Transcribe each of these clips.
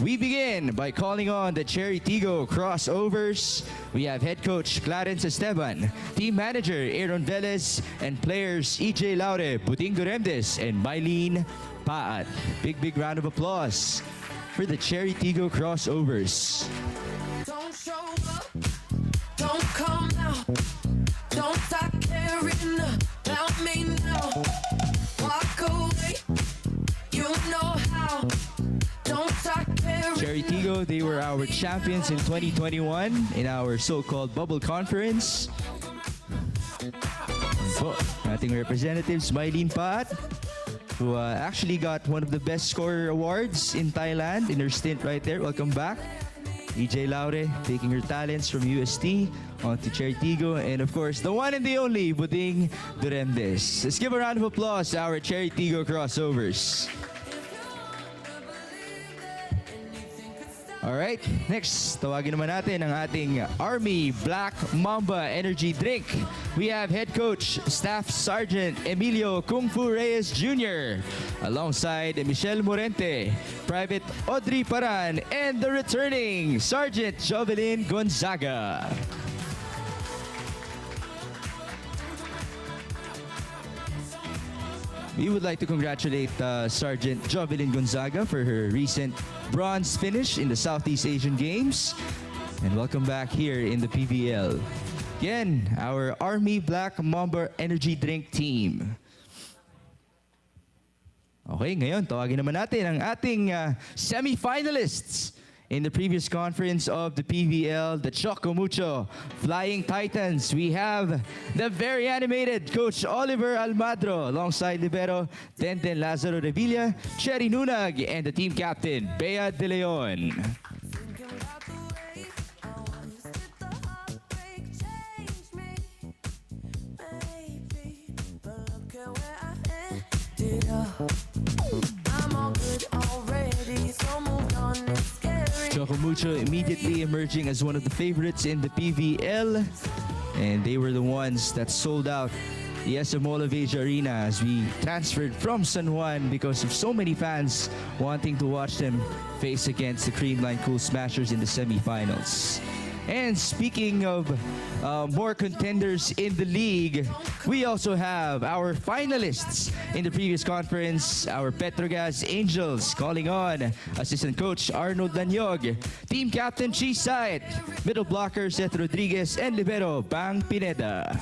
We begin by calling on the Chery Tiggo crossovers. We have head coach Clarence Esteban, team manager Aaron Velez, and players EJ Laure, Buting Duremdes, and Mylene Paat. Big round of applause for the Chery Tiggo crossovers. Don't show up, don't come out, don't start caring about me now. Walk away, you know how. Don't start caring. Chery Tiggo, they were our champions in 2021 in our so-called bubble conference. So, ating representatives, Mylene Paat, who actually got one of the best scorer awards in Thailand in her stint right there. Welcome back. EJ Laure taking her talents from UST onto Chery Tiggo, and of course the one and the only Buting Duremdes. Let's give a round of applause to our Chery Tiggo crossovers. Alright, next, tawagin naman natin ang ating Army Black Mamba Energy Drink. We have Head Coach Staff Sergeant Emilio Kung Fu Reyes Jr. alongside Michelle Morente, Private Audrey Paran, and the returning Sergeant Jovelyn Gonzaga. We would like to congratulate Sergeant Jovelyn Gonzaga for her recent bronze finish in the Southeast Asian Games. And welcome back here in the PVL. Again, our Army Black Mamba Energy Drink team. Okay, ngayon, tawagin naman natin ang ating semi-finalists in the previous conference of the PVL, the Choco Mucho Flying Titans. We have the very animated Coach Oliver Almadro alongside Libero Tenten Lazaro Revilla, Chery Nunag, and the team captain, Bea De Leon. Choco Mucho immediately emerging as one of the favorites in the PVL, and they were the ones that sold out the SM Mall of Asia Arena as we transferred from San Juan because of so many fans wanting to watch them face against the Creamline Cool Smashers in the semifinals. And speaking of more contenders in the league, we also have our finalists in the previous conference, our Petro Gazz Angels, calling on Assistant Coach Arnold Lanyog, Team Captain Chisait, Middle Blocker Seth Rodriguez, and Libero Bang Pineda.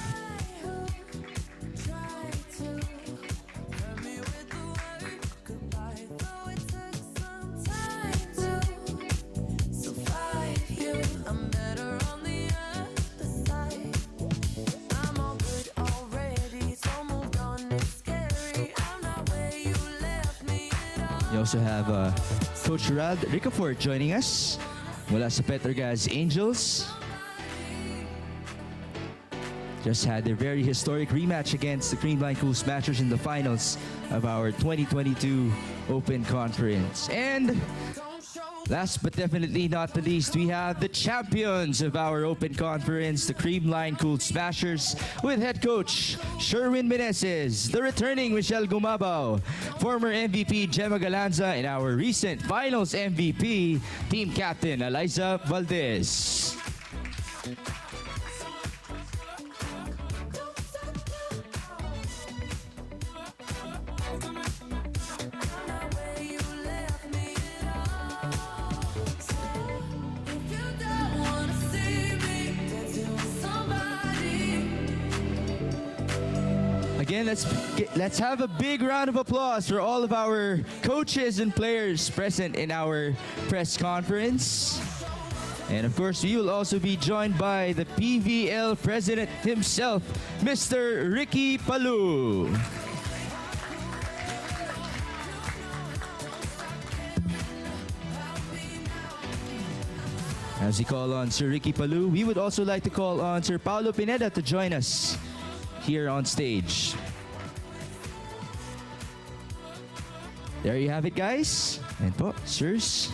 We also have Coach Rad Ricafort joining us mula sa Petro Gazz Angels. Just had their very historic rematch against the Creamline Cool Smashers in the finals of our 2022 Open Conference. And last but definitely not the least, we have the champions of our Open Conference, the Creamline Cool Smashers, with head coach Sherwin Meneses, the returning Michelle Gumabao, former MVP Gemma Galanza, and our recent finals MVP, team captain Eliza Valdez. Again, let's have a big round of applause for all of our coaches and players present in our press conference. And of course, we will also be joined by the PVL president himself, Mr. Ricky Palu. As we call on Sir Ricky Palu, we would also like to call on Sir Paulo Pineda to join us here on stage. There you have it, guys. And po, sirs,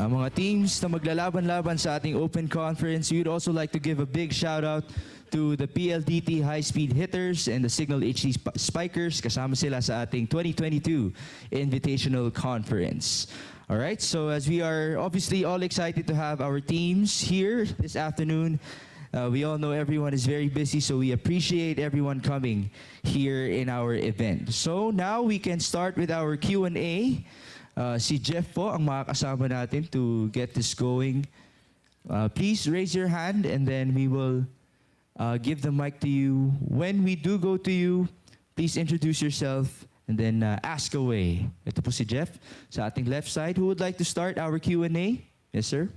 ang mga teams na maglalaban-laban sa ating Open Conference, we would also like to give a big shout out to the PLDT High-Speed Hitters and the Signal HD Spikers. Kasama sila sa ating 2022 Invitational Conference. All right, so as we are obviously all excited to have our teams here this afternoon, we all know everyone is very busy, so we appreciate everyone coming here in our event. So now we can start with our Q&A. Si Jeff po ang makakasama natin to get this going. Please raise your hand and then we will give the mic to you. When we do go to you, please introduce yourself and then ask away. Ito po si Jeff sa ating left side. Who would like to start our Q&A? Yes, sir.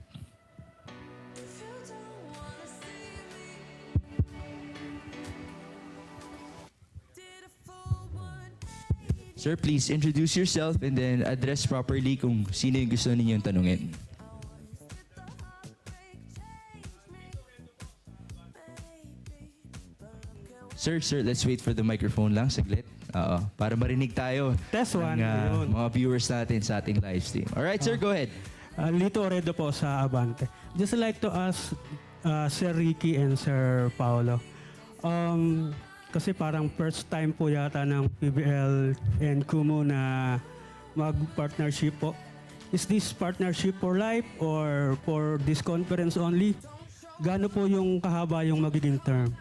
Sir, please introduce yourself and then address properly kung sino yung gusto ninyong tanungin. Sir, let's wait for the microphone lang, saglit. Para marinig tayo Test one. ng mga viewers natin sa ating live stream. Alright, sir, go ahead. Lito Oredo po sa Abante. Just like to ask Sir Ricky and Sir Paolo. Kasi parang first time po yata ng PVL and Kumu na mag-partnership po. Is this partnership for life or for this conference only? Gaano po yung kahaba yung magiging term?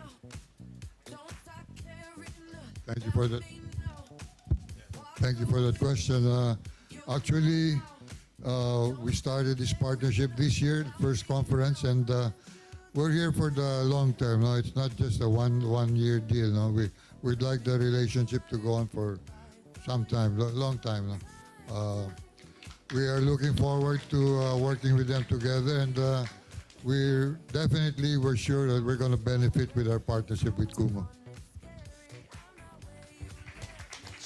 Thank you for that. Thank you for that question. Actually, we started this partnership this year, first conference, and we're here for the long term. No, it's not just a one-year deal. No, we'd like the relationship to go on for some time, long time. No? We are looking forward to working with them together, and we're sure that we're going to benefit with our partnership with Kumu.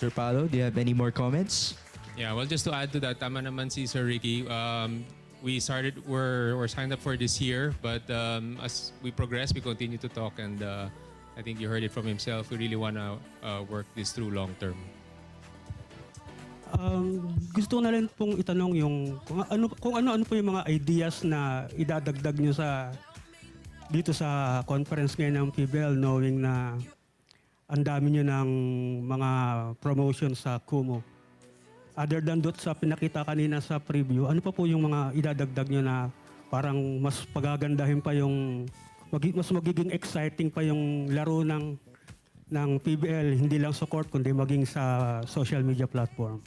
Sir Paolo, do you have any more comments? Yeah, well, just to add to that, tama naman si Sir Ricky. We're signed up for this year, but as we progress, we continue to talk, and I think you heard it from himself. We really want to work this through long term. Gusto ko na rin pong itanong yung kung ano po yung mga ideas na idadagdag nyo dito sa conference ngayon ng PVL, knowing na ang dami nyo ng mga promotion sa Kumu. Other than dot sa pinakita kanina sa preview, ano pa po yung mga idadagdag nyo na parang mas pagagandahin pa yung, mas magiging exciting pa yung laro ng PVL, hindi lang sa court, kundi maging sa social media platform?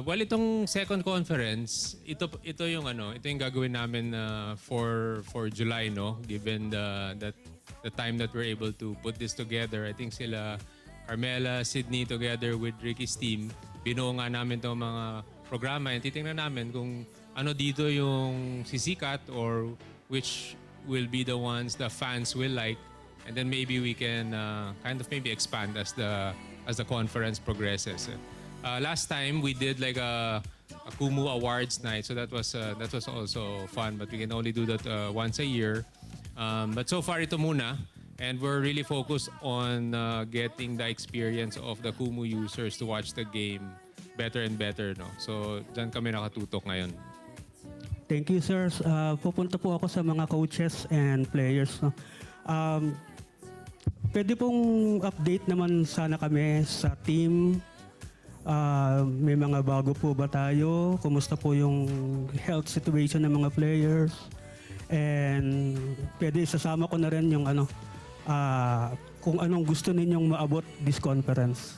Well, itong second conference, ito yung gagawin namin for July, no? Given the time that we're able to put this together. I think sila Carmela, Sydney together with Ricky's team, binuo nga namin itong mga programa and titingnan namin kung ano dito yung sisikat or which will be the ones the fans will like, and then maybe we can kind of maybe expand as the conference progresses. Last time we did like a Kumu Awards night, so that was also fun, but we can only do that once a year. But so far ito muna, and we're really focused on getting the experience of the Kumu users to watch the game better and better, no? So dyan kami nakatutok ngayon. Thank you, sir. Pupunta po ako sa mga coaches and players. No? Pwede pong update naman sana kami sa team. May mga bago po ba tayo? Kumusta po yung health situation ng mga players? And pwede isasama ko na rin yung kung anong gusto ninyong maabot this conference.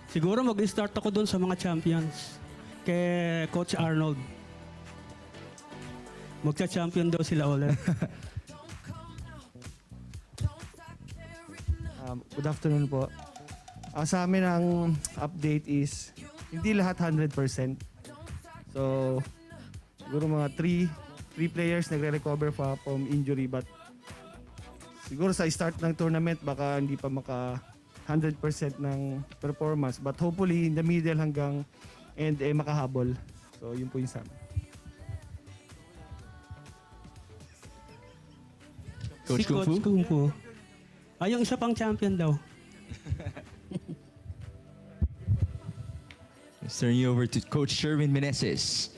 Siguro mag-start ako doon sa mga champions. Kay Coach Arnold. Magcha-champion daw sila ulit. Good afternoon po. Sa amin ang update is hindi lahat 100%. So, siguro mga 3 players nagre-recover pa from injury, but siguro sa start ng tournament baka hindi pa maka 100% ng performance, but hopefully in the middle hanggang end makahabol. So, yun po yung sa amin. Coach Coach Kumu. Yung isa pang champion daw. Let's turn you over to Coach Sherwin Meneses.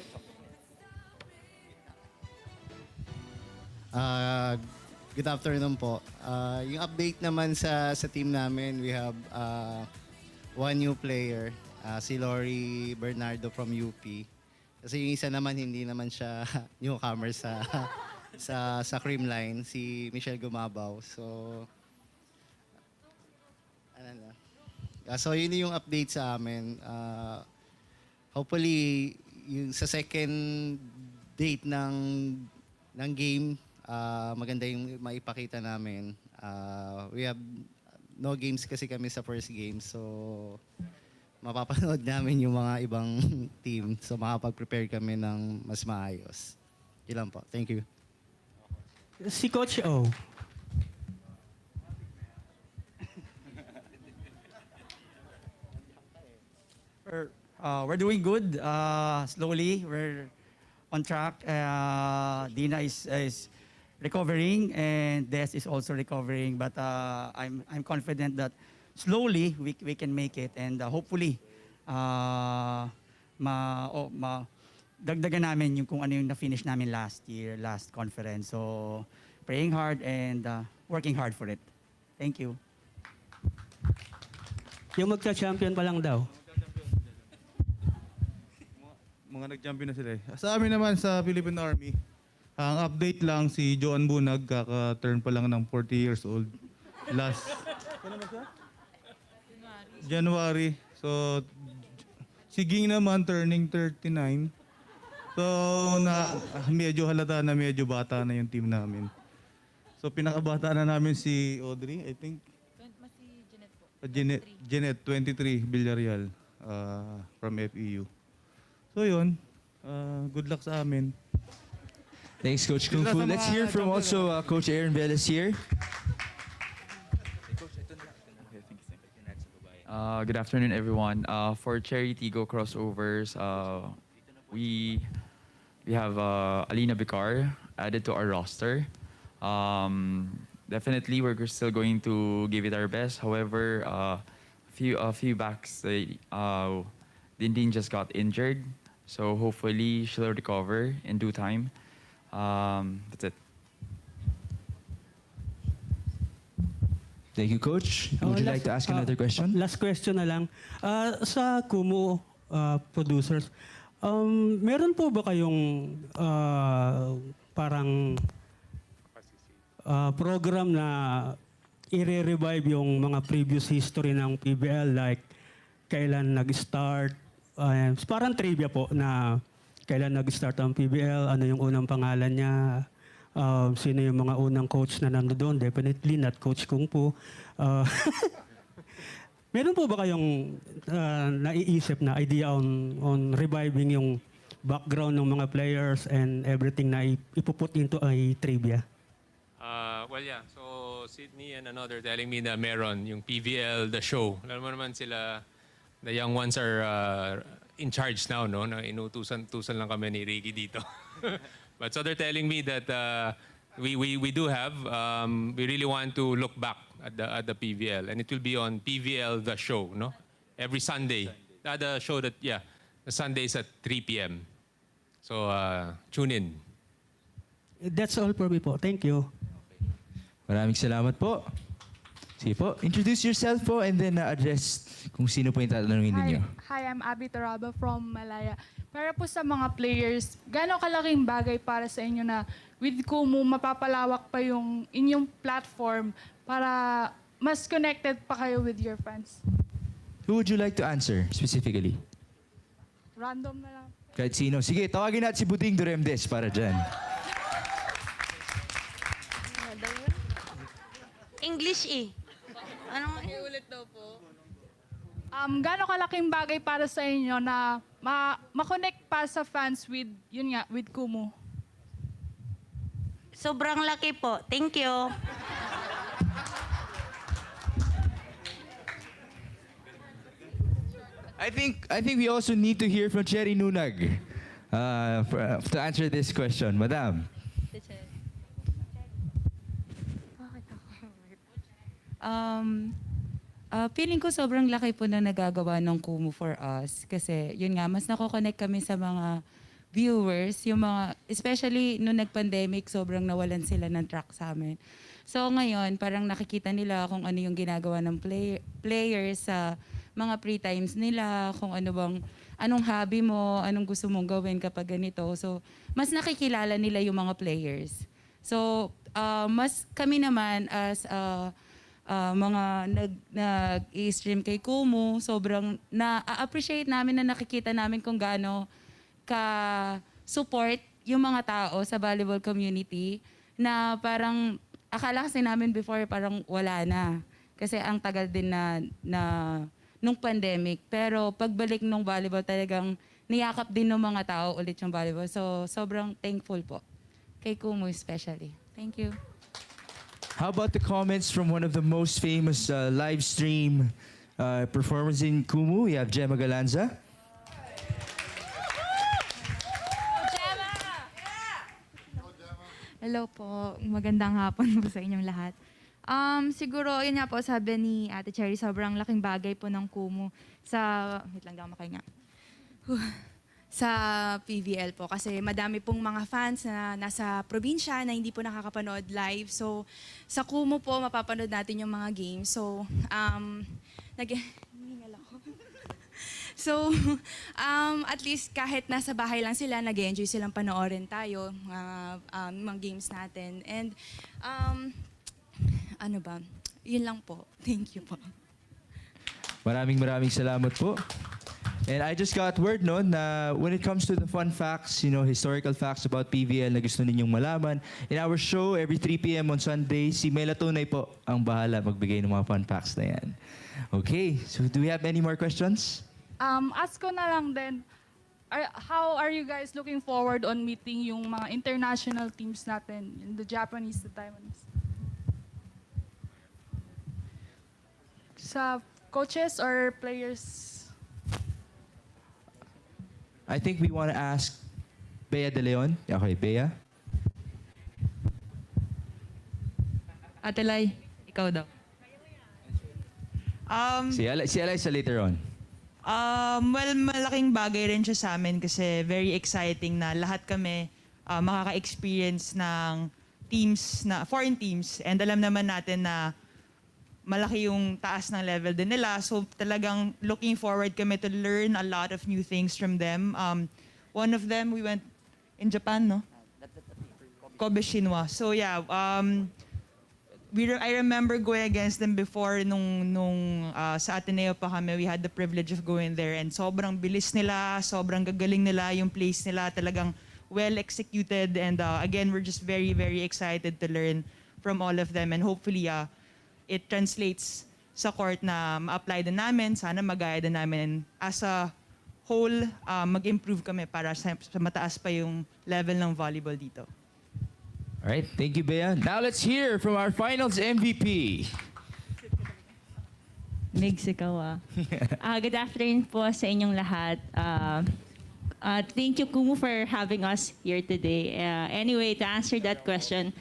Good afternoon po. Yung update naman sa team namin, we have one new player, si Lori Bernardo from UP. Kasi yung isa naman, hindi naman siya newcomer sa Creamline, si Michelle Gumabaw. So, ano na. So, yun yung update sa amin. Hopefully, yung sa second date ng game, maganda yung maipakita namin. We have no games kasi kami sa first game. So, mapapanood namin yung mga ibang team. So, makapag-prepare kami ng mas maayos. Yun lang po. Thank you. Si Coach O. We're doing good. Slowly, we're on track. Dina is recovering, and Des is also recovering. But I'm confident that slowly we can make it, and hopefully dagdagan namin yung kung ano yung na-finish namin last year, last conference. So praying hard and working hard for it. Thank you. Yung magka-champion pa lang daw. Mga nag-champion na sila eh. Sa amin naman sa Philippine Army, ang update lang si Joan Bunag, kaka-turn pa lang ng 40 years old. Last January. So, si Ging naman turning 39. So, medyo halata na medyo bata na yung team namin. So, pinakabata na namin si Audrey, I think. Jeanette, 23, Villarreal, from FEU. So yun, good luck sa amin. Thanks, Coach Kung Fu. Let's hear from also Coach Aaron Velez here. Good afternoon, everyone. For Chery Tiggo crossovers, we have Alina Bicar added to our roster. Definitely, we're still going to give it our best. However, a few backs, Dindin just got injured, so hopefully she'll recover in due time. That's it. Thank you, Coach. Would you like to ask another question? Last question na lang. Sa Kumu producers, meron po ba kayong parang program na i-revive yung mga previous history ng PVL, like kailan nag-start, parang trivia po na kailan nag-start ang PVL, ano yung unang pangalan niya, sino yung mga unang coach na nandoon, definitely not Coach Kung Fu. Meron po ba kayong naiisip na idea on reviving yung background ng mga players and everything na ipuput into a trivia? Well, yeah. So, Sydney and another telling me na meron yung PVL, the show. Alam mo naman sila, the young ones are in charge now, no? Na inutusan lang kami ni Ricky dito. But so they're telling me that we do have, we really want to look back at the PVL. And it will be on PVL, the show, no? Every Sunday. The show that, yeah, the Sundays at 3 p.m. So, tune in. That's all for me po. Thank you. Maraming salamat po. Sige po, introduce yourself po and then address kung sino po yung tatanungin ninyo. Hi, I'm Abby Toraba from Malaya. Para po sa mga players, gaano kalaking bagay para sa inyo na with Kumu, mapapalawak pa yung inyong platform para mas connected pa kayo with your fans? Who would you like to answer specifically? Random na lang. Kahit sino. Sige, tawagin natin si Buding Duremdes para dyan. English eh. Anong iulit daw po? Gaano kalaking bagay para sa inyo na ma-connect pa sa fans with, yun nga, with Kumu? Sobrang laki po. Thank you. I think we also need to hear from Chery Nunag to answer this question. Madam. Feeling ko sobrang laki po na nagagawa ng Kumu for us. Kasi yun nga, mas nako-connect kami sa mga viewers. Yung mga, especially nung nag-pandemic, sobrang nawalan sila ng track sa amin. So ngayon, parang nakikita nila kung ano yung ginagawa ng players sa mga free times nila, kung anong hobby mo, anong gusto mong gawin kapag ganito. So, mas nakikilala nila yung mga players. So, mas kami naman as mga nag-i-stream kay Kumu, sobrang na-appreciate namin na nakikita namin kung gaano ka-support yung mga tao sa volleyball community na parang akala kasi namin before parang wala na. Kasi ang tagal din na nung pandemic. Pero pagbalik nung volleyball talagang niyakap din ng mga tao ulit yung volleyball. So sobrang thankful po. Kay Kumu especially. Thank you. How about the comments from one of the most famous live stream performers in Kumu? We have Gemma Galanza. Hello po. Magandang hapon po sa inyong lahat. Siguro, yun nga po, sabi ni Ate Chery, sobrang laking bagay po ng Kumu sa... Wait lang, di ako makahinga. Sa PVL po. Kasi madami pong mga fans na nasa probinsya na hindi po nakakapanood live. So, sa Kumu po, mapapanood natin yung mga games. So, Hiningal ako. So, at least kahit nasa bahay lang sila, nag-enjoy silang panoorin tayo, mga games natin. And, ano ba? Yun lang po. Thank you po. Maraming salamat po. And I just got word no na when it comes to the fun facts, historical facts about PVL na gusto ninyong malaman, in our show every 3 p.m. on Sunday, si Mela Tunay po ang bahala magbigay ng mga fun facts na yan. Okay, so do we have any more questions? Ask ko na lang din, how are you guys looking forward on meeting yung mga international teams natin, the Japanese, the Taiwanese? Sa coaches or players? I think we want to ask Bea De Leon. Okay, Bea. Ate Lai, ikaw daw. Si Eliza later on. Well, malaking bagay rin siya sa amin kasi very exciting na lahat kami makaka-experience ng teams, foreign teams. And alam naman natin na malaki yung taas ng level din nila. So talagang looking forward kami to learn a lot of new things from them. One of them, we went in Japan, no? Kobe Shinwa. So yeah, I remember going against them before nung sa Ateneo pa kami. We had the privilege of going there and sobrang bilis nila, sobrang gagaling nila, yung plays nila talagang well executed. And again, we're just very, very excited to learn from all of them and hopefully it translates sa court na ma-apply din namin, sana magaya din namin. As a whole, mag-improve kami para sa mataas pa yung level ng volleyball dito. All right, thank you, Bea. Now let's hear from our finals MVP. Migs, ikaw good afternoon po sa inyong lahat. Thank you, Kumu, for having us here today. Anyway, to answer that question,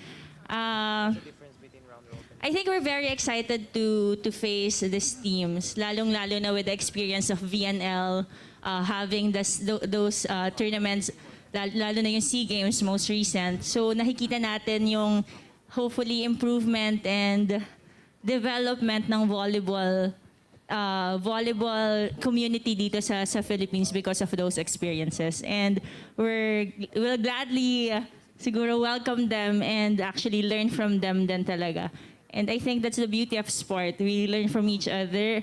I think we're very excited to face these teams, lalong-lalo na with the experience of VNL, having those tournaments, lalo na yung SEA Games most recent. So nakikita natin yung hopefully improvement and development ng volleyball community dito sa Philippines because of those experiences. And we'll gladly siguro welcome them and actually learn from them din talaga. And I think that's the beauty of sport. We learn from each other.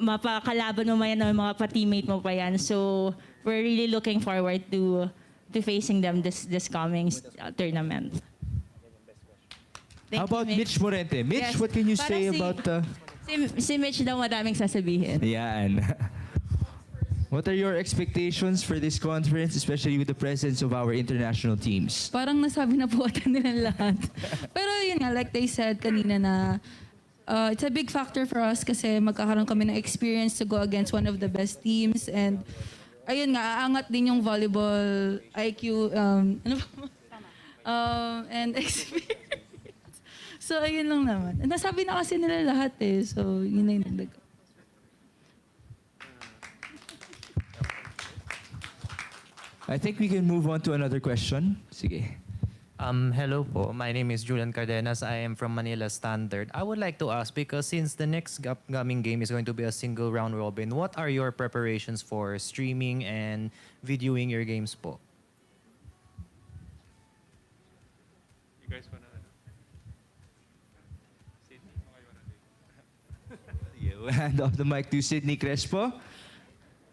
Mapakalaban mo yan, mga pa-teammate mo pa yan. So we're really looking forward to facing them this coming tournament. How about Mitch Morente? Mitch, Yes. what can you Para say si- about... Si Mitch daw madaming sasabihin. Yan. What are your expectations for this conference, especially with the presence of our international teams? Parang nasabi na po ata nila lahat. Pero yun nga, like they said kanina na it's a big factor for us kasi magkakaroon kami ng experience to go against one of the best teams. And ayun nga, aangat din yung volleyball IQ and experience. So ayun lang naman. Nasabi na kasi nila lahat eh. So yun na yung nagdag. I think we can move on to another question. Sige. Hello po. My name is Julian Cardenas. I am from Manila Standard. I would like to ask, because since the next upcoming game is going to be a single round robin, what are your preparations for streaming and videoing your games po? You guys wanna... You hand off the mic to Sydney Crespo.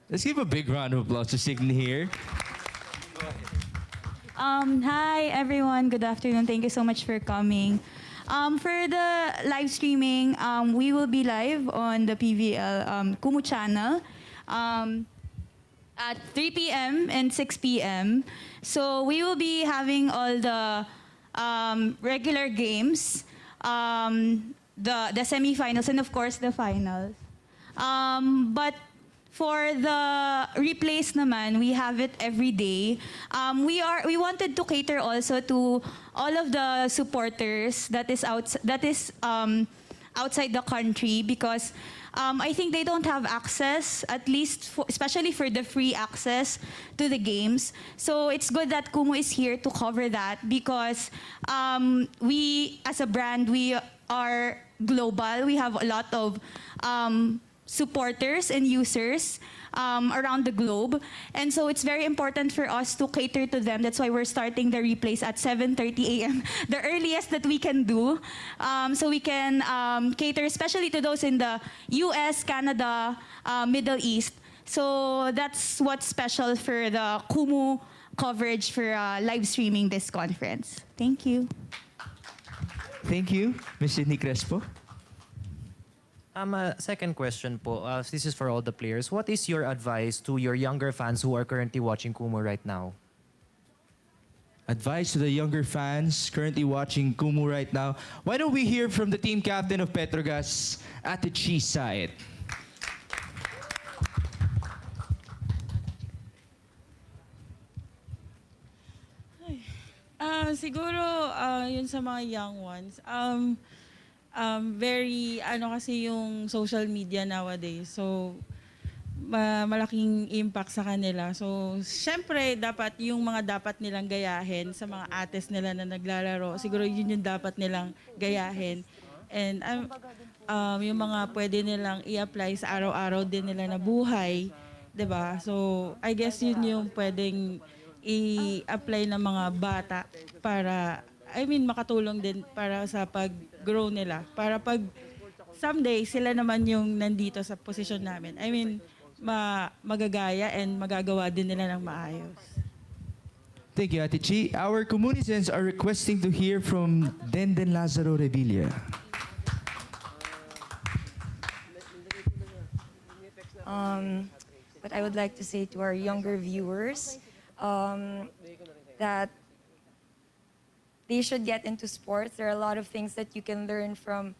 Let's give a big round of applause to Sydney here. Hi everyone, good afternoon. Thank you so much for coming. For the live streaming, we will be live on the PVL Kumu channel at 3 p.m. and 6 p.m. So we will be having all the regular games, the semifinals, and of course the finals. But for the replays naman, we have it every day. We wanted to cater also to all of the supporters that is outside the country, because I think they don't have access, at least especially for the free access to the games. So it's good that Kumu is here to cover that, because we as a brand, we are global. We have a lot of supporters and users around the globe. And so it's very important for us to cater to them. That's why we're starting the replays at 7:30 a.m., the earliest that we can do. So we can cater especially to those in the US, Canada, Middle East. So that's what's special for the Kumu coverage for live streaming this conference. Thank you. Thank you, Ms. Sydney Crespo. Second question po. This is for all the players. What is your advice to your younger fans who are currently watching Kumu right now? Advice to the younger fans currently watching Kumu right now. Why don't we hear from the team captain of Petro Gazz, Ate Chi Saet? Siguro, yun sa mga young ones. Very, kasi yung social media nowadays. So, malaking impact sa kanila. So, syempre, dapat yung mga dapat nilang gayahin sa mga ates nila na naglalaro, siguro yun yung dapat nilang gayahin. And yung mga pwede nilang i-apply sa araw-araw din nila na buhay. 'Di ba? So, I guess yun yung pwedeng i-apply ng mga bata para, makatulong din para sa pag-grow nila. Para pag someday sila naman yung nandito sa posisyon namin. Magagaya and magagawa din nila ng maayos. Thank you, Ate Chi. Our communicants are requesting to hear from Denden Lazaro Revilla. What I would like to say to our younger viewers, that they should get into sports. There are a lot of things that you can learn from,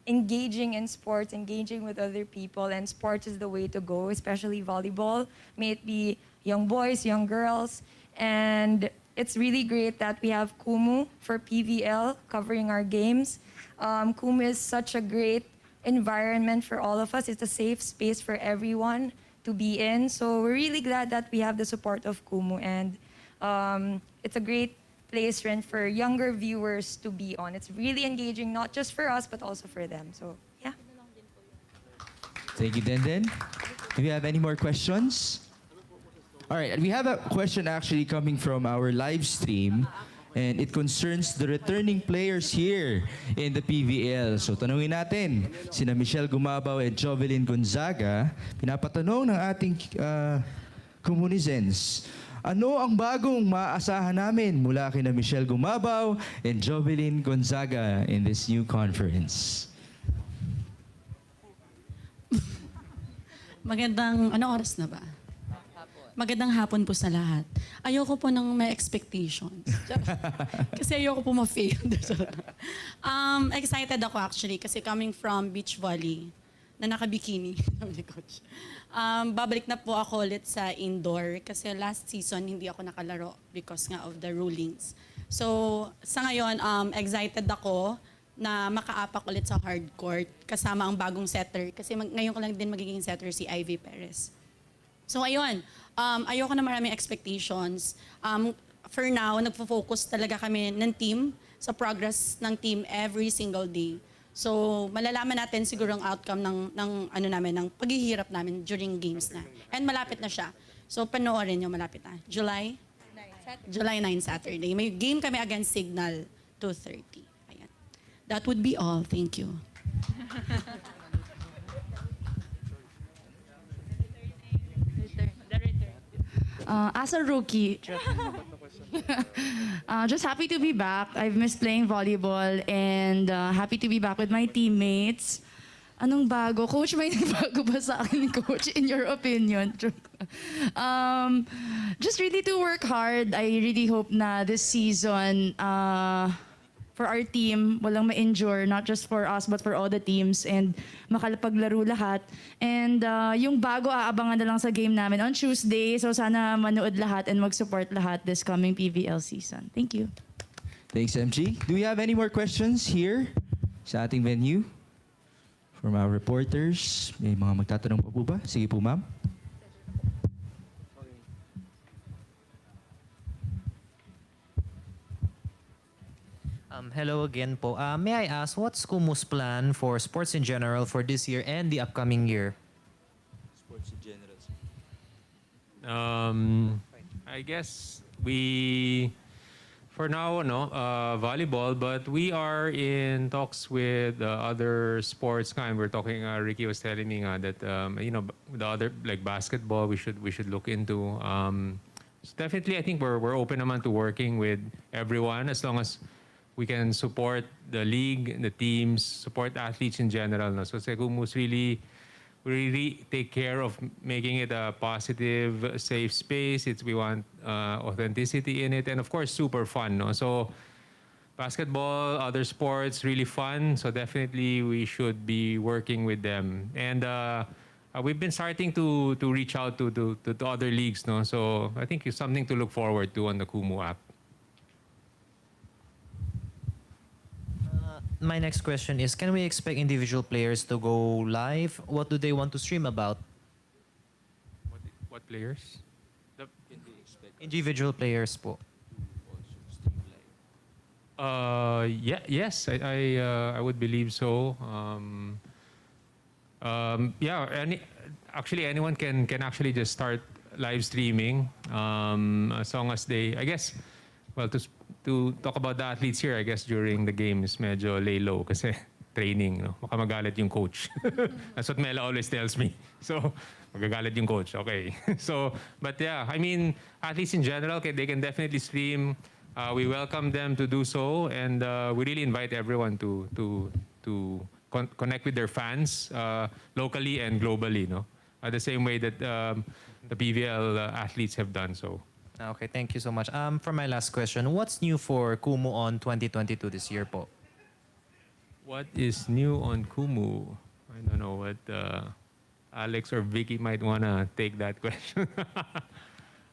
engaging in sports, engaging with other people, and sports is the way to go, especially volleyball. May it be young boys, young girls. And it's really great that we have Kumu for PVL covering our games. Kumu is such a great environment for all of us. It's a safe space for everyone to be in. So we're really glad that we have the support of Kumu, and it's a great place for younger viewers to be on. It's really engaging, not just for us, but also for them. So, yeah. Thank you, Denden. Do we have any more questions? All right, we have a question actually coming from our live stream, and it concerns the returning players here in the PVL. So tanungin natin, sina Michelle Gumabaw and Jovelyn Gonzaga, pinapatanong ng ating communicants, ano ang bagong maaasahan namin mula kina Michelle Gumabaw and Jovelyn Gonzaga in this new conference? Magandang, oras na ba? Magandang hapon po sa lahat. Ayoko po ng may expectations. Kasi ayoko po ma-fail. Excited ako actually kasi coming from beach volley na naka-bikini. Babalik na po ako ulit sa indoor kasi last season hindi ako nakalaro because nga of the rulings. So sa ngayon, excited ako na makaapak ulit sa hard court kasama ang bagong setter kasi ngayon ko lang din magiging setter si Ivy Perez. So ayun, ayoko na maraming expectations. for now, nagfo-focus talaga kami ng team sa progress ng team every single day. So, malalaman natin siguro ang outcome ng paghihirap namin during games na. And malapit na siya. So, panoorin nyo, malapit na. July 9 Saturday. May game kami against Signal, 2:30. Ayan. That would be all. Thank you. As a rookie, just happy to be back. I've missed playing volleyball and happy to be back with my teammates. Anong bago? Coach, may nagbago ba sa akin, Coach, in your opinion? Just really to work hard. I really hope na this season, for our team, walang ma-injure, not just for us, but for all the teams, and makalapaglaro lahat. And yung bago, aabangan na lang sa game namin on Tuesday. So sana manood lahat and mag-support lahat this coming PVL season. Thank you. Thanks, MG. Do we have any more questions here sa ating venue? From our reporters, may mga magtatanong pa po ba? Sige po, ma'am. Hello again po. May I ask, what's Kumu's plan for sports in general for this year and the upcoming year? Sports in general. I guess for now, volleyball, but we are in talks with other sports. We're talking. Ricky was telling me that the other like basketball, we should look into. So definitely, I think we're open naman to working with everyone as long as we can support the league, the teams, support athletes in general. No? So Kumus really take care of making it a positive, safe space. We want authenticity in it, and of course, super fun. No? So basketball, other sports, really fun. So definitely, we should be working with them. And we've been starting to reach out to other leagues. No? So I think it's something to look forward to on the Kumu app. My next question is, can we expect individual players to go live? What do they want to stream about? What players? Individual players po. Yes, I would believe so. Actually, anyone can actually just start live streaming as long as they, I guess, well, to talk about the athletes here, I guess during the games, medyo lay low kasi training, no? Baka magalit yung coach. That's what Mela always tells me. So, magagalit yung coach. Okay. So, but yeah, I mean, athletes in general, they can definitely stream. We welcome them to do so, and we really invite everyone to connect with their fans locally and globally, no? The same way that the PVL athletes have done so. Okay, thank you so much. For my last question, what's new for Kumu on 2022 this year po? What is new on Kumu? I don't know what Alex or Vicky might want to take that question.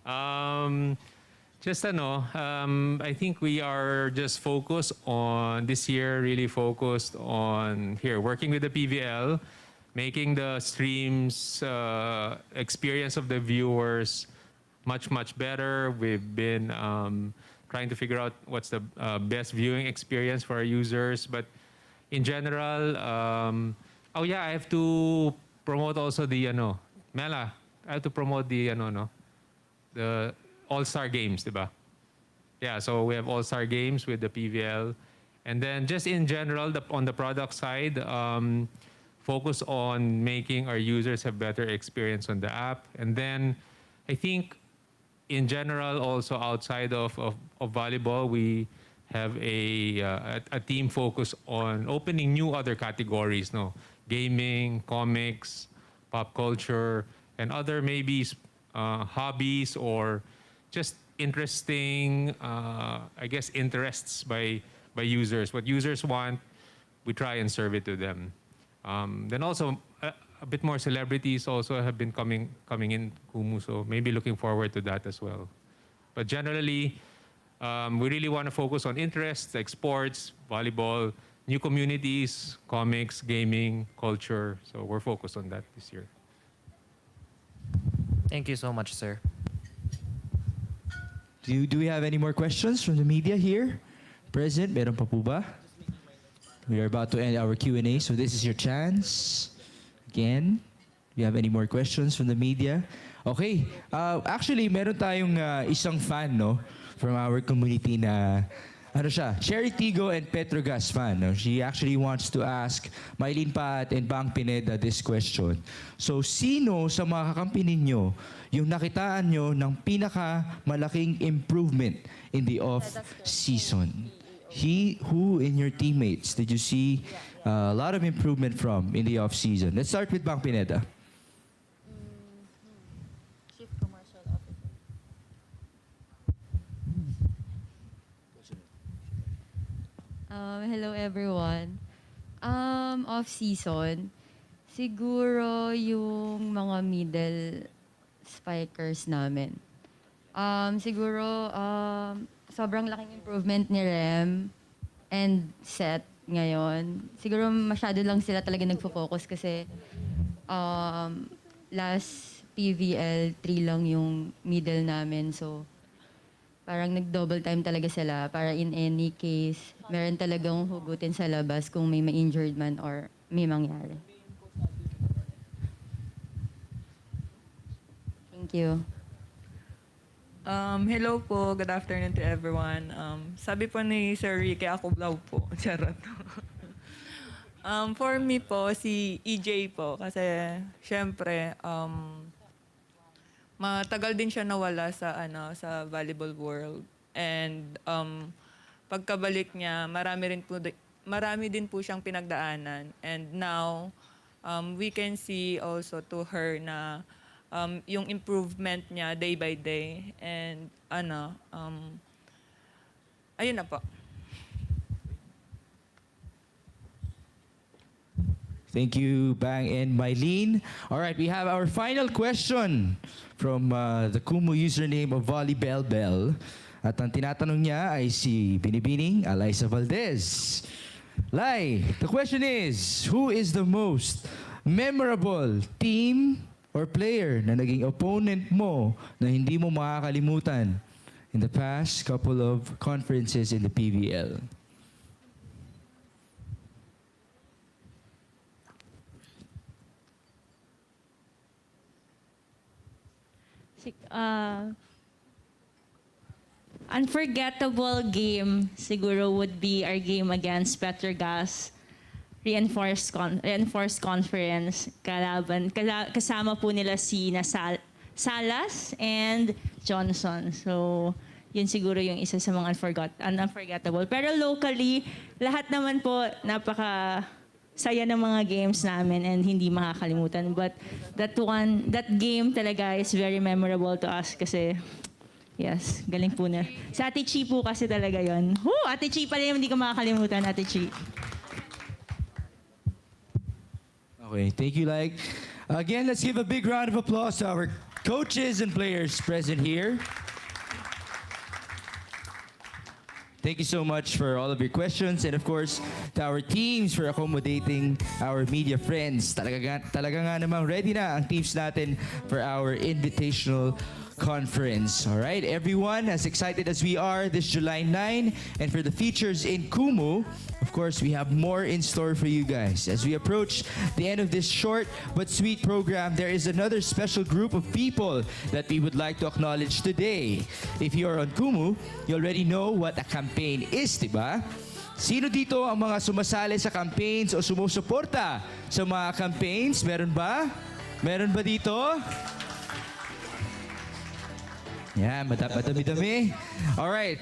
I think we are just focused on this year, really focused on working with the PVL, making the streams experience of the viewers much better. We've been trying to figure out what's the best viewing experience for our users. But in general, I have to promote also the Mela. I have to promote the the All-Star Games, diba? Yeah, so we have All-Star Games with the PVL, and then just in general, on the product side, focus on making our users have better experience on the app, and then I think, in general, also outside of volleyball, we have a team focus on opening new other categories, no? Gaming, comics, pop culture, and other maybe hobbies or just interesting, interests by users. What users want, we try and serve it to them. Then also, a bit more celebrities also have been coming in Kumu, so maybe looking forward to that as well. But generally, we really want to focus on interests like sports, volleyball, new communities, comics, gaming, culture. So we're focused on that this year. Thank you so much, sir. Do we have any more questions from the media here? Present, meron pa po ba? We are about to end our Q&A, so this is your chance. Again, do you have any more questions from the media? Okay, actually, meron tayong isang fan, no? From our community na, ano siya, Chery, Tiggo, and Petro Gazz fan. No? She actually wants to ask Mylene Pat and Bang Pineda this question. So, sino sa mga kakampi ninyo yung nakitaan nyo ng pinakamalaking improvement in the off-season? Who in your teammates did you see a lot of improvement from in the off-season? Let's start with Bang Pineda. Chief Commercial Officer. Hello everyone. Off-season, siguro yung mga middle spikers namin. Siguro sobrang laking improvement ni Rem and Seth ngayon. Siguro masyado lang sila talaga nagfo-focus kasi last PVL 3 lang yung middle namin. So parang nag-double time talaga sila para in any case, meron talagang hugutin sa labas kung may ma-injured man or may mangyari. Thank you. Hello po, good afternoon to everyone. Sabi po ni Sir Ricky, ako blaw po. Charot. For me po, si EJ po. Kasi, syempre, matagal din siya nawala sa volleyball world. And pagkabalik niya, marami din po siyang pinagdaanan. And now, we can see also to her na yung improvement niya day by day. And ayun na po. Thank you, Bang and Mylene. All right, we have our final question from the Kumu username of VolleyBellBell. At ang tinatanong niya ay si Binibining Alaysa Valdez. Lai, the question is, who is the most memorable team or player na naging opponent mo na hindi mo makakalimutan in the past couple of conferences in the PVL? Unforgettable game siguro would be our game against Petro Gazz. Reinforced conference. Kasama po nila si Salas and Johnson. So, yun siguro yung isa sa mga unforgettable. Pero locally, lahat naman po saya ng mga games namin and hindi makakalimutan. But that game talaga is very memorable to us kasi yes, galing po na. Sa Ate Chi po kasi talaga yun. Ate Chi pala yung hindi ko makakalimutan, Ate Chi. Okay, thank you, Like. Again, let's give a big round of applause to our coaches and players present here. Thank you so much for all of your questions and of course to our teams for accommodating our media friends. Talaga nga namang ready na ang teams natin for our invitational conference. All right, everyone, as excited as we are this July 9 and for the features in Kumu, of course, we have more in store for you guys. As we approach the end of this short but sweet program, there is another special group of people that we would like to acknowledge today. If you are on Kumu, you already know what a campaign is, diba? Sino dito ang mga sumasali sa campaigns o sumusuporta sa mga campaigns? Meron ba? Meron ba dito? Yeah, madami-dami. All right.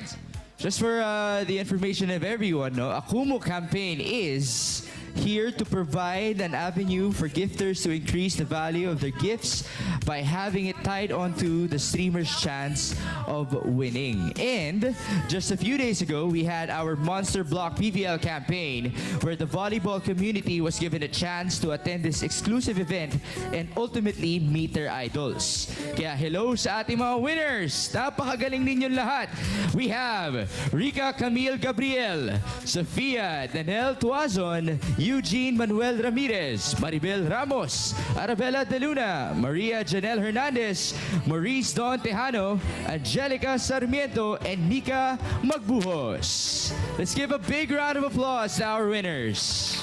Just for the information of everyone, no, a Kumu campaign is here to provide an avenue for gifters to increase the value of their gifts by having it tied onto the streamer's chance of winning. And just a few days ago, we had our Monster Block PVL campaign where the volleyball community was given a chance to attend this exclusive event and ultimately meet their idols. Kaya hello sa ating mga winners! Napakagaling ninyong lahat! We have Rica Camille Gabriel, Sofia Danel Tuazon, Eugene Manuel Ramirez, Maribel Ramos, Arabella De Luna, Maria Janelle Hernandez, Maurice Don Tejano, Angelica Sarmiento, and Nika Magbuhos. Let's give a big round of applause to our winners.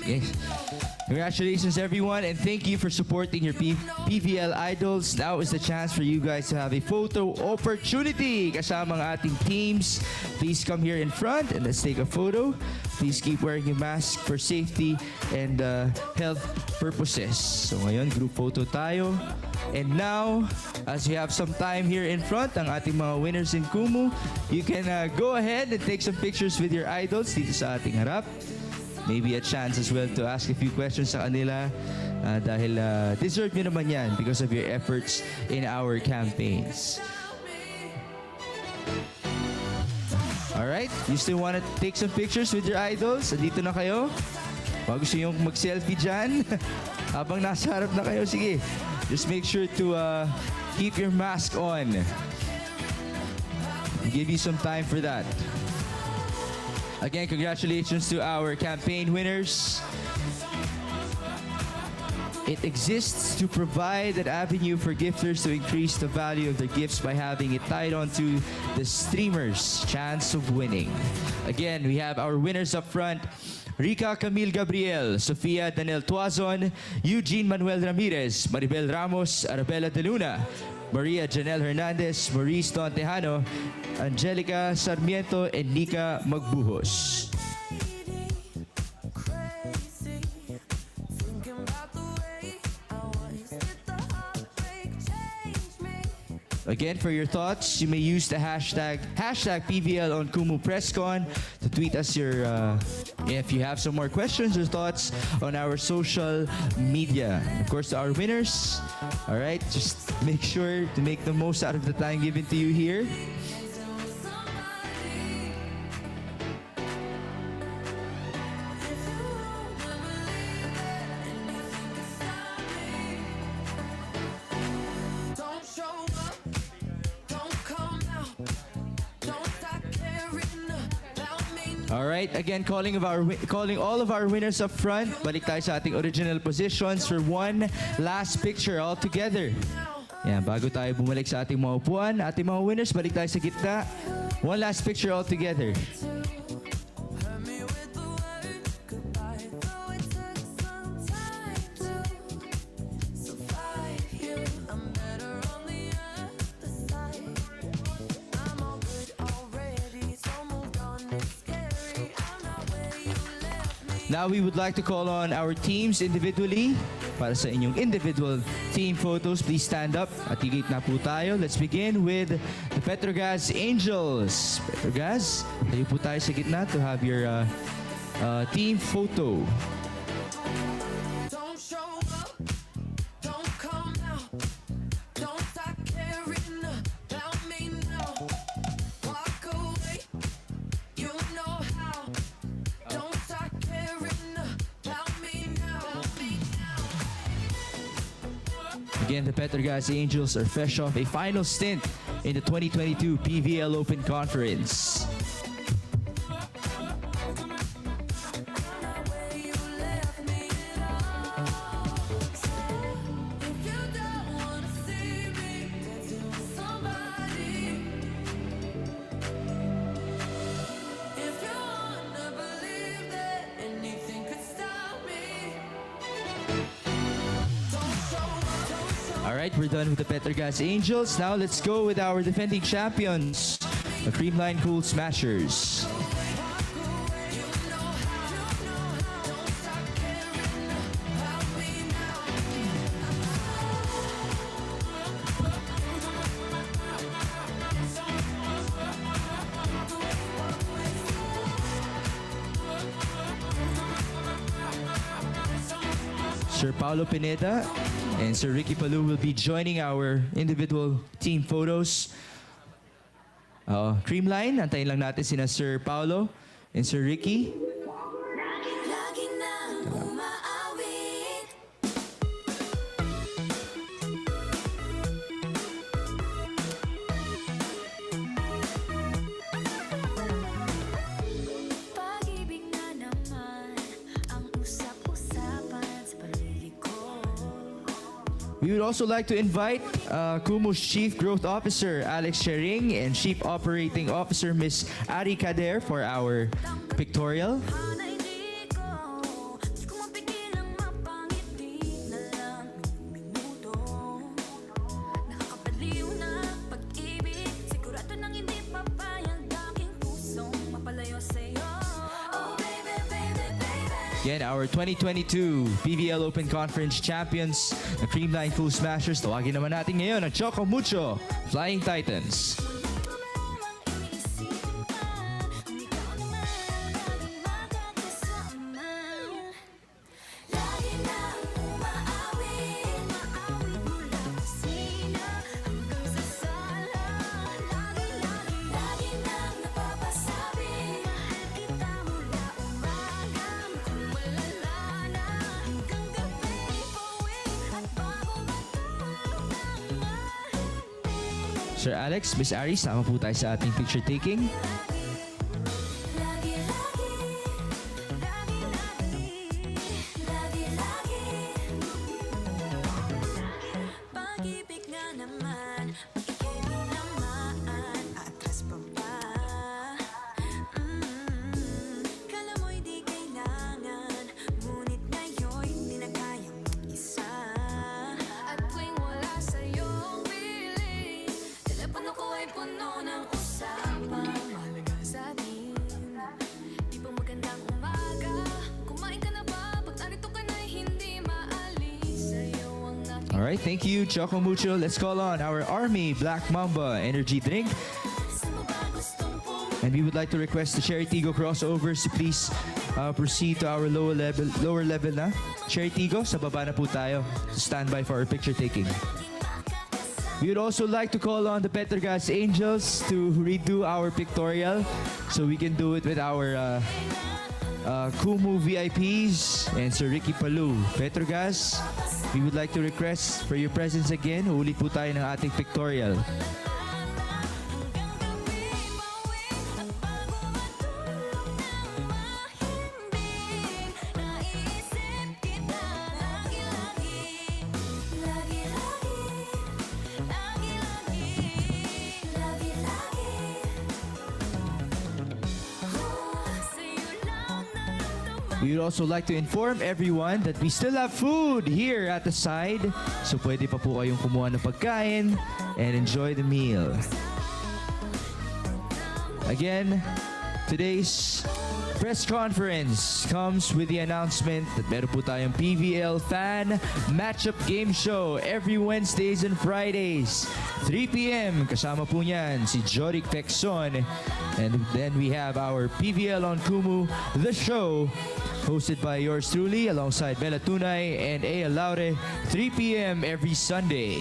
Yes. Congratulations, everyone, and thank you for supporting your PVL idols. Now is the chance for you guys to have a photo opportunity kasama ang ating teams. Please come here in front and let's take a photo. Please keep wearing your mask for safety and health purposes. So ngayon, group photo tayo. And now, as we have some time here in front, ang ating mga winners in Kumu, you can go ahead and take some pictures with your idols dito sa ating harap. Maybe a chance as well to ask a few questions sa kanila dahil deserve nyo naman yan because of your efforts in our campaigns. Alright, you still want to take some pictures with your idols? Andito na kayo? Baka gusto nyo mag-selfie dyan? Habang nasa harap na kayo, sige. Just make sure to keep your mask on. I'll give you some time for that. Again, congratulations to our campaign winners. It exists to provide an avenue for gifters to increase the value of their gifts by having it tied onto the streamer's chance of winning. Again, we have our winners up front. Rica Camille Gabriel, Sofia Daniel Tuazon, Eugene Manuel Ramirez, Maribel Ramos, Arabella De Luna, Maria Janelle Hernandez, Maurice Don Tejano, Angelica Sarmiento, and Nika Magbuhos. Again, for your thoughts, you may use the hashtag PVL on Kumu PressCon to tweet us your, if you have some more questions or thoughts on our social media. Of course, to our winners, all right, just make sure to make the most out of the time given to you here. Alright, again, calling all of our winners up front. Balik tayo sa ating original positions for one last picture all together. Yan, bago tayo bumalik sa ating mga upuan, ating mga winners, balik tayo sa gitna. One last picture all together. Now we would like to call on our teams individually. Para sa inyong individual team photos, please stand up. At higit na po tayo. Let's begin with the Petro Gazz Angels. Petro Gazz, tayo po tayo sa gitna to have your team photo. Again, the Petro Gazz Angels are fresh off a final stint in the 2022 PVL Open Conference. Alright, we're done with the Petro Gazz Angels. Now let's go with our defending champions, the Creamline Cool Smashers. Sir Paulo Pineda and Sir Ricky Palou will be joining our individual team photos. Creamline, antayin lang natin sina Sir Paulo and Sir Ricky. We would also like to invite Kumu's Chief Growth Officer, Alex Chery, and Chief Operating Officer, Miss Ari Kader, for our pictorial. Again, our 2022 PVL Open Conference champions, the Creamline Cool Smashers. Tawagin naman natin ngayon ang Choco Mucho Flying Titans. Sir Alex, Miss Ari, sama po tayo sa ating picture taking. All right, thank you, Choco Mucho. Let's call on our Army Black Mamba energy drink. And we would like to request the Chery Tiggo crossovers to please proceed to our lower level na. Chery Tiggo, sa baba na po tayo. So stand by for our picture taking. We would also like to call on the Petro Angels to redo our pictorial so we can do it with our Kumu VIPs and Sir Ricky Palou. Petro Gazz, we would like to request for your presence again. Ulit po tayo ng ating pictorial. We would also like to inform everyone that we still have food here at the side. So pwede pa po kayong kumuha ng pagkain and enjoy the meal. Again, today's press conference comes with the announcement that meron po tayong PVL Fan Matchup Game Show every Wednesdays and Fridays, 3 p.m. Kasama po niyan si Joric Pexon. And then we have our PVL on Kumu, the show, hosted by yours truly, alongside Bella Tunay and Ea Laure, 3 p.m. every Sunday.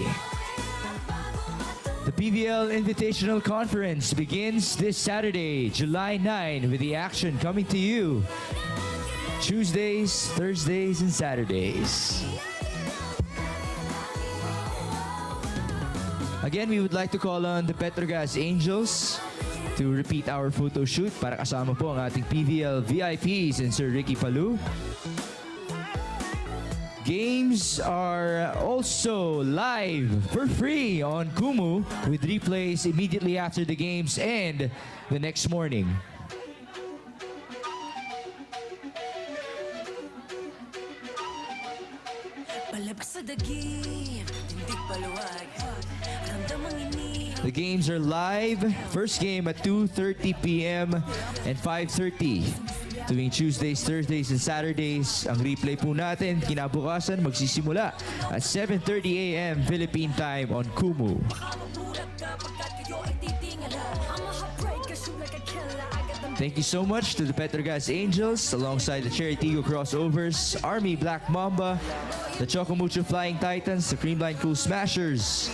The PVL Invitational Conference begins this Saturday, July 9, with the action coming to you Tuesdays, Thursdays, and Saturdays. Again, we would like to call on the Petrogas Angels to repeat our photo shoot para kasama po ang ating PVL VIPs and Sir Ricky Palou. Games are also live for free on Kumu with replays immediately after the games and the next morning. The games are live. First game at 2:30 p.m. and 5:30 tuwing Tuesdays, Thursdays, and Saturdays. Ang replay po natin kinabukasan magsisimula at 7:30 a.m. Philippine time on Kumu. Thank you so much to the Petrogas Angels alongside the Chery Tiggo crossovers, Army Black Mamba, the Choco Mucho Flying Titans, the Creamline Cool Smashers.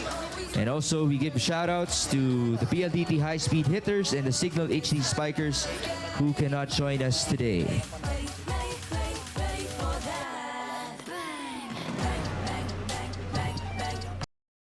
And also, we give shout-outs to the PLDT High-Speed Hitters and the Signal HD Spikers who cannot join us today.